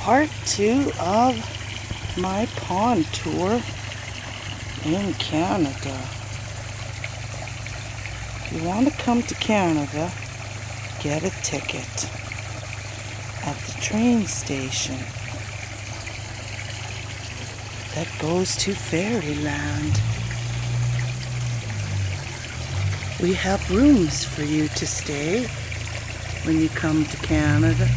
part 2 of my pond tour in Canada. If you want to come to Canada, get a ticket at the train station that goes to Fairyland. We have rooms for you to stay when you come to Canada.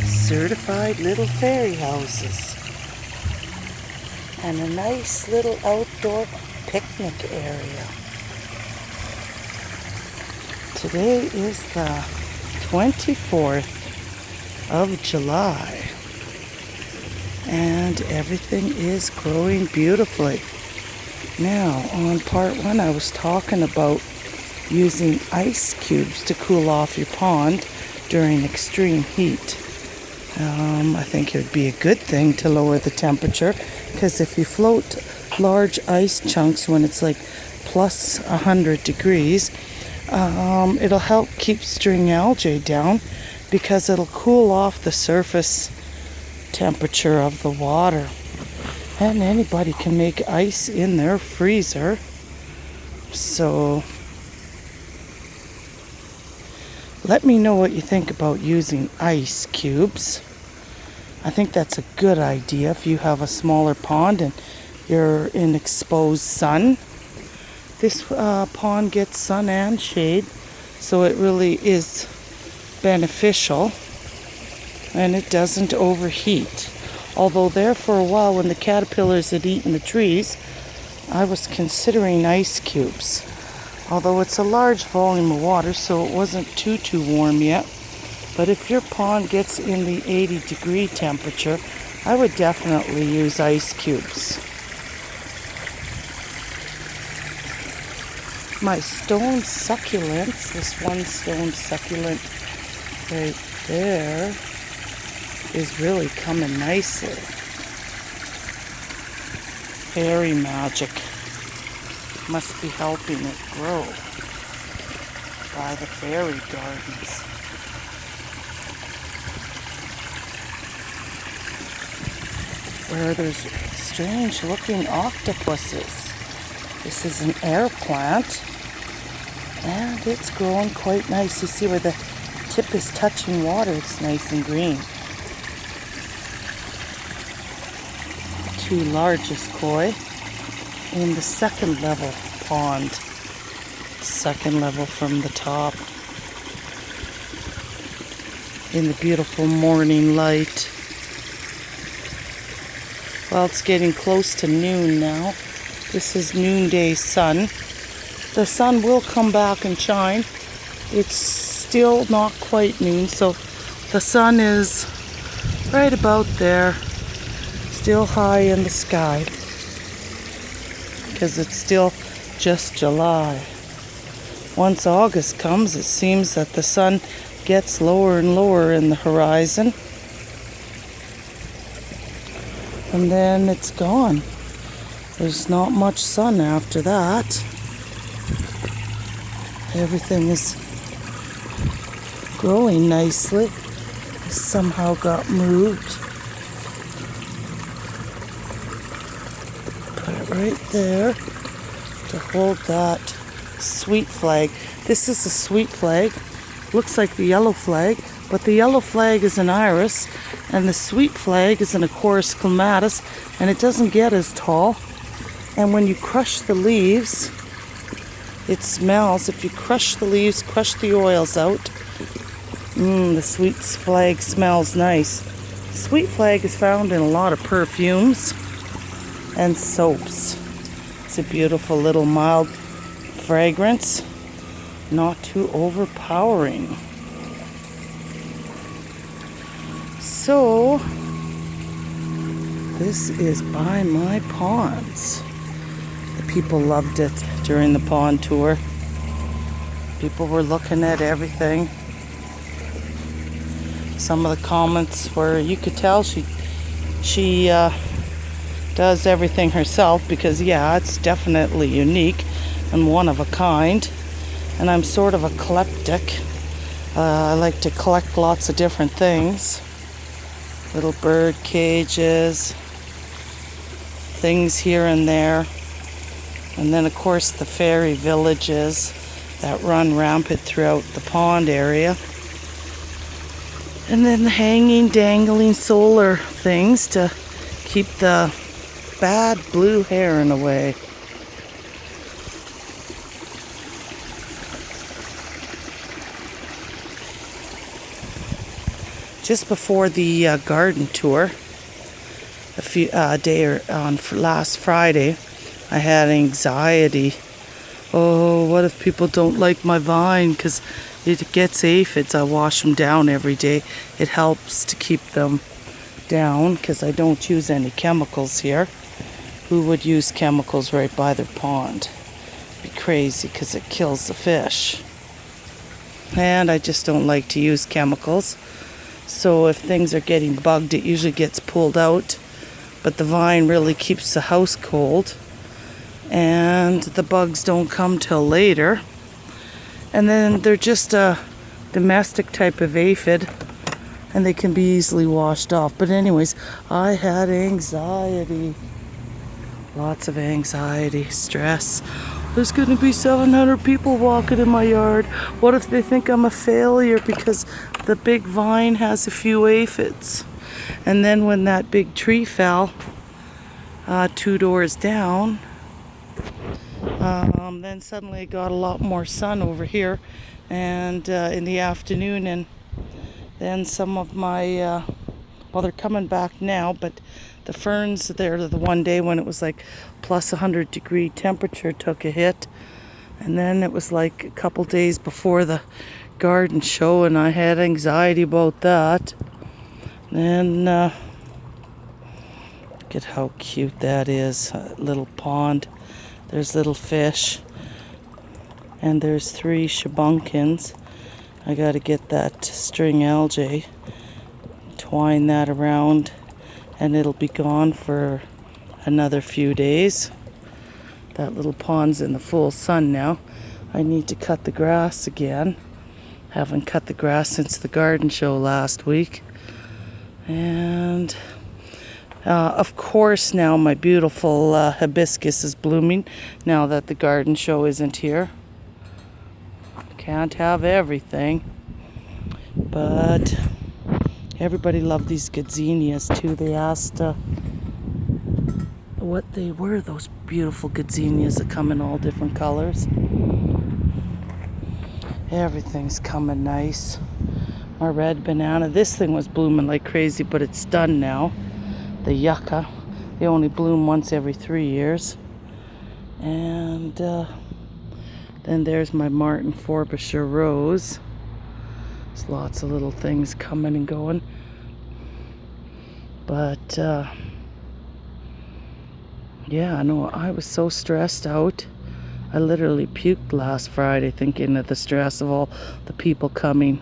Certified little fairy houses and a nice little outdoor picnic area. Today is the 24th of July and everything is growing beautifully. Now, on part 1 I was talking about using ice cubes to cool off your pond during extreme heat. I think it would be a good thing to lower the temperature, because if you float large ice chunks when it's like plus 100 degrees, it'll help keep string algae down, because it'll cool off the surface temperature of the water. And anybody can make ice in their freezer. So let me know what you think about using ice cubes. I think that's a good idea if you have a smaller pond and you're in exposed sun. This pond gets sun and shade, so it really is beneficial and it doesn't overheat. Although there for a while, when the caterpillars had eaten the trees, I was considering ice cubes. Although it's a large volume of water, so it wasn't too warm yet. But if your pond gets in the 80-degree temperature, I would definitely use ice cubes. My stone succulents, this one stone succulent right there, is really coming nicely. Fairy magic must be helping it grow by the fairy gardens. Where there's strange looking octopuses. This is an air plant and it's growing quite nice. You see where the tip is touching water, it's nice and green. The 2 largest koi in the 2nd level pond. 2nd level from the top. In the beautiful morning light. Well, it's getting close to noon now. This is noonday sun. The sun will come back and shine. It's still not quite noon, so the sun is right about there, still high in the sky, because it's still just July. Once August comes, it seems that the sun gets lower and lower in the horizon. And then it's gone. There's not much sun after that. Everything is growing nicely. It somehow got moved. Put it right there to hold that sweet flag. This is a sweet flag. Looks like the yellow flag, but the yellow flag is an iris and the sweet flag is an Acorus clematis, and it doesn't get as tall. And when you crush the leaves, it smells. If you crush the leaves, crush the oils out, the sweet flag smells nice. Sweet flag is found in a lot of perfumes and soaps. It's a beautiful little mild fragrance, not too overpowering. So, this is by my ponds. The people loved it during the pond tour. People were looking at everything. Some of the comments were, you could tell she does everything herself, because yeah, it's definitely unique and one of a kind. And I'm sort of eclectic. I like to collect lots of different things. Little bird cages, things here and there. And then of course the fairy villages that run rampant throughout the pond area. And then the hanging, dangling solar things to keep the bad blue heron away. Just before the garden tour, a few on last Friday, I had anxiety. Oh, what if people don't like my vine because it gets aphids? I wash them down every day. It helps to keep them down because I don't use any chemicals here. Who would use chemicals right by their pond? It'd be crazy because it kills the fish. And I just don't like to use chemicals. So if things are getting bugged, it usually gets pulled out. But the vine really keeps the house cold. And the bugs don't come till later. And then they're just a domestic type of aphid. And they can be easily washed off. But anyways, I had anxiety. Lots of anxiety, stress. There's going to be 700 people walking in my yard. What if they think I'm a failure because the big vine has a few aphids? And then when that big tree fell 2 doors down, then suddenly it got a lot more sun over here and in the afternoon, and then some of my well, they're coming back now, but the ferns there, the one day when it was like plus 100-degree temperature, took a hit. And then it was like a couple days before the garden show, and I had anxiety about that. And look at how cute that is. A little pond. There's little fish. And there's 3 shabunkins. I got to get that string algae, twine that around, and it'll be gone for another few days. That little pond's in the full sun now. I need to cut the grass again. Haven't cut the grass since the garden show last week. And of course now my beautiful hibiscus is blooming now that the garden show isn't here. Can't have everything. But everybody loved these gazinias too. They asked what they were, those beautiful gazinias that come in all different colors. Everything's coming nice. My red banana, this thing was blooming like crazy, but it's done now. The yucca, they only bloom once every 3 years. And then there's my Martin Frobisher rose. There's lots of little things coming and going. But yeah, no, I was so stressed out. I literally puked last Friday thinking of the stress of all the people coming.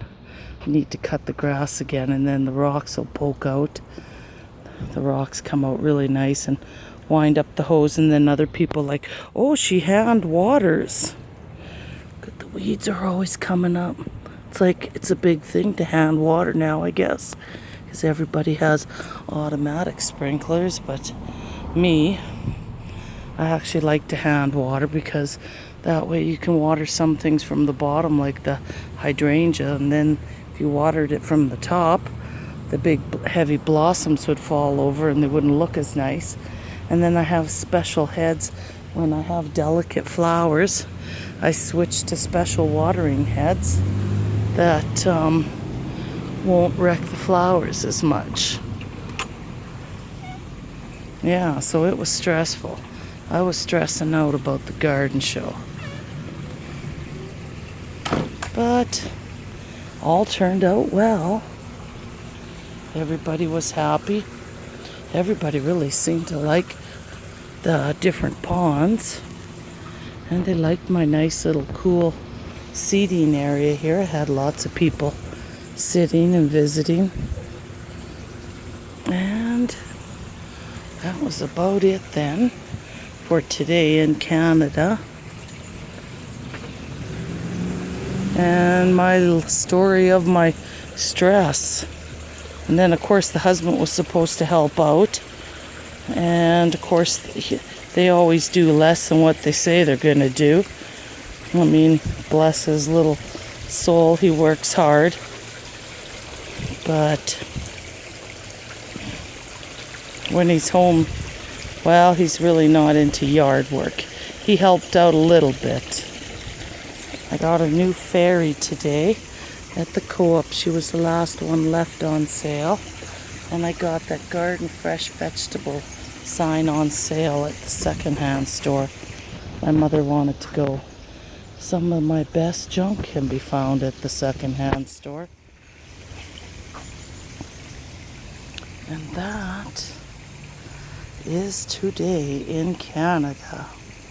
I need to cut the grass again, and then the rocks will poke out. The rocks come out really nice and wind up the hose, and then other people like, oh, she hand waters. Good, the weeds are always coming up. It's like it's a big thing to hand water now, I guess, because everybody has automatic sprinklers. But me, I actually like to hand water because that way you can water some things from the bottom, like the hydrangea, and then if you watered it from the top, the big heavy blossoms would fall over and they wouldn't look as nice. And then I have special heads when I have delicate flowers. I switch to special watering heads that won't wreck the flowers as much. Yeah, so it was stressful. I was stressing out about the garden show. But all turned out well. Everybody was happy. Everybody really seemed to like the different ponds. And they liked my nice little cool seating area here. I had lots of people sitting and visiting. And that was about it then for today in Canada. and my story of my stress. And then, of course, the husband was supposed to help out. And, of course, they always do less than what they say they're going to do. I mean, bless his little soul, he works hard. But when he's home, well, he's really not into yard work. He helped out a little bit. I got a new fairy today at the co-op. She was the last one left on sale. And I got that Garden Fresh Vegetable sign on sale at the secondhand store. My mother wanted to go. Some of my best junk can be found at the secondhand store. And that is today in Canada.